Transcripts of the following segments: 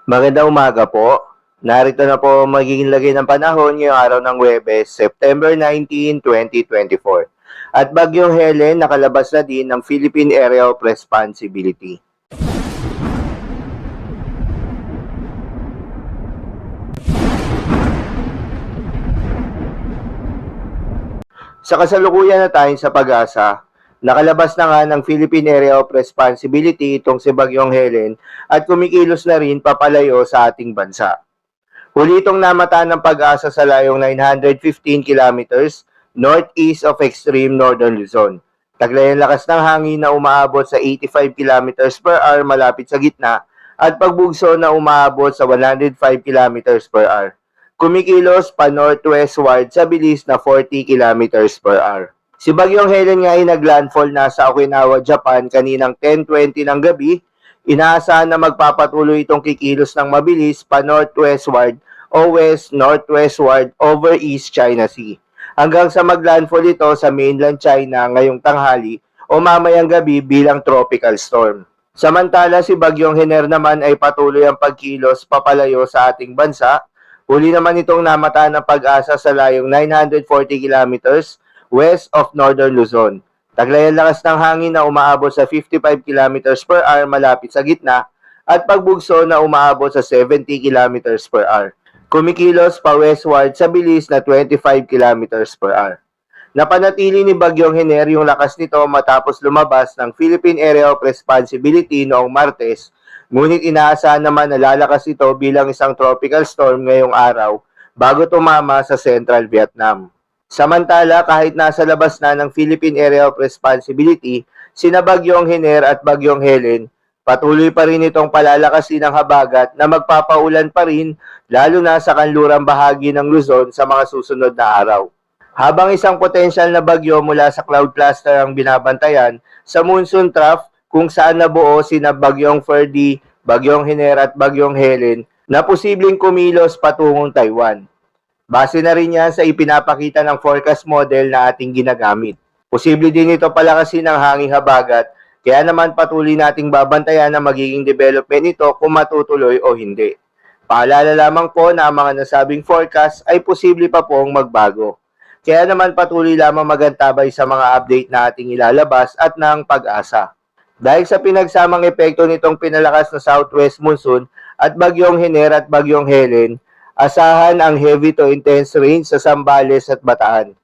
Magandang umaga po. Narito na po ang magiging lagay ng panahon ngayong araw ng Huwebes, September 19, 2024. At Bagyong Helen nakalabas na din ng Philippine Area of Responsibility. Sa kasalukuyan na tayo sa pag-asa, nakalabas na nga ng Philippine Area of Responsibility itong si Bagyong Helen at kumikilos na rin papalayo sa ating bansa. Huli itong namataan ng pag-asa sa layong 915 kilometers northeast of extreme northern Luzon. Taglay ang lakas ng hangin na umaabot sa 85 kilometers per hour malapit sa gitna at pagbugso na umaabot sa 105 kilometers per hour. Kumikilos pa northwestward sa bilis na 40 kilometers per hour. Si Bagyong Helen nga ay naglandfall na sa Okinawa, Japan kaninang 10:20 ng gabi. Inaasahan na magpapatuloy itong kikilos ng mabilis pa northwestward o west-northwestward over East China Sea. Hanggang sa maglandfall ito sa mainland China ngayong tanghali o mamayang gabi bilang tropical storm. Samantala si Bagyong Hener naman ay patuloy ang pagkilos papalayo sa ating bansa. Huli naman itong namataan ng pag-asa sa layong 940 kilometers west of northern Luzon. Taglay ang lakas ng hangin na umaabot sa 55 kilometers per hour malapit sa gitna at pagbugso na umaabot sa 70 kilometers per hour. Kumikilos pa westward sa bilis na 25 kilometers per hour. Napanatili ni Bagyong Hener yung lakas nito matapos lumabas ng Philippine Area of Responsibility noong Martes. Ngunit inaasahan naman na lalakas ito bilang isang tropical storm ngayong araw bago tumama sa Central Vietnam. Samantala, kahit nasa labas na ng Philippine Area of Responsibility, sina Bagyong Hener at Bagyong Helen, patuloy pa rin itong palalakasin ng habagat na magpapaulan pa rin lalo na sa kanlurang bahagi ng Luzon sa mga susunod na araw. Habang isang potensyal na bagyo mula sa cloud cluster ang binabantayan sa monsoon trough kung saan nabuo sina Bagyong Ferdy, Bagyong Hener at Bagyong Helen na posibleng kumilos patungong Taiwan. Base na rin yan sa ipinapakita ng forecast model na ating ginagamit. Posible din ito palakasin ng hanging habagat, kaya naman patuloy nating babantayan na magiging development nito kung matutuloy o hindi. Paalala lamang po na ang mga nasabing forecast ay posible pa pong magbago. Kaya naman patuloy lamang magantabay sa mga update na ating ilalabas at ng pag-asa. Dahil sa pinagsamang epekto nitong pinalakas na southwest monsoon at Bagyong Hener at Bagyong Helen, asahan ang heavy to intense rains sa Zambales at Bataan.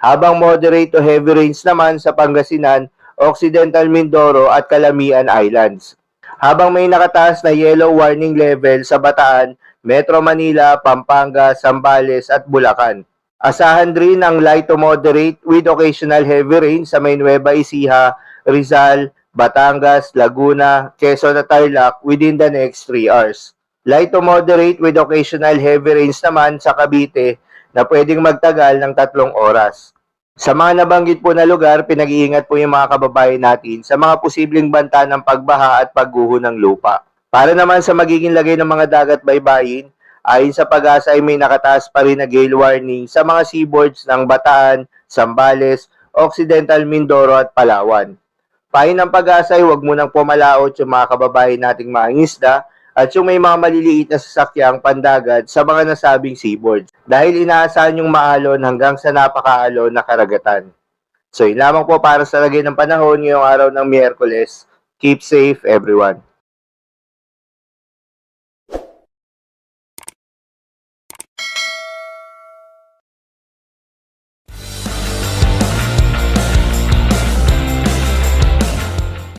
Habang moderate to heavy rains naman sa Pangasinan, Occidental Mindoro at Calamian Islands. Habang may nakataas na yellow warning level sa Bataan, Metro Manila, Pampanga, Zambales at Bulacan. Asahan rin ang light to moderate with occasional heavy rain sa may Nueva Ecija, Rizal, Batangas, Laguna, Quezon at Tarlac within the next 3 hours. Light to moderate with occasional heavy rains naman sa Cavite na pwedeng magtagal ng 3 oras. Sa mga nabanggit po na lugar, pinag-iingat po yung mga kababayan natin sa mga posibleng banta ng pagbaha at pagguho ng lupa. Para naman sa magiging lagay ng mga dagat baybayin, ayon sa pag-asa ay may nakataas pa rin na gale warning sa mga seaboards ng Bataan, Zambales, Occidental Mindoro at Palawan. Payo ng pag-asa ay huwag munang pumalaot yung mga kababayan nating mangingisda at yung may mga maliliit na sasakyang pandagat sa mga nasabing seaboards dahil inaasahan yung maalon hanggang sa napakaalon na karagatan. So yun lamang po para sa lagay ng panahon ngayong araw ng Miyerkules. Keep safe everyone.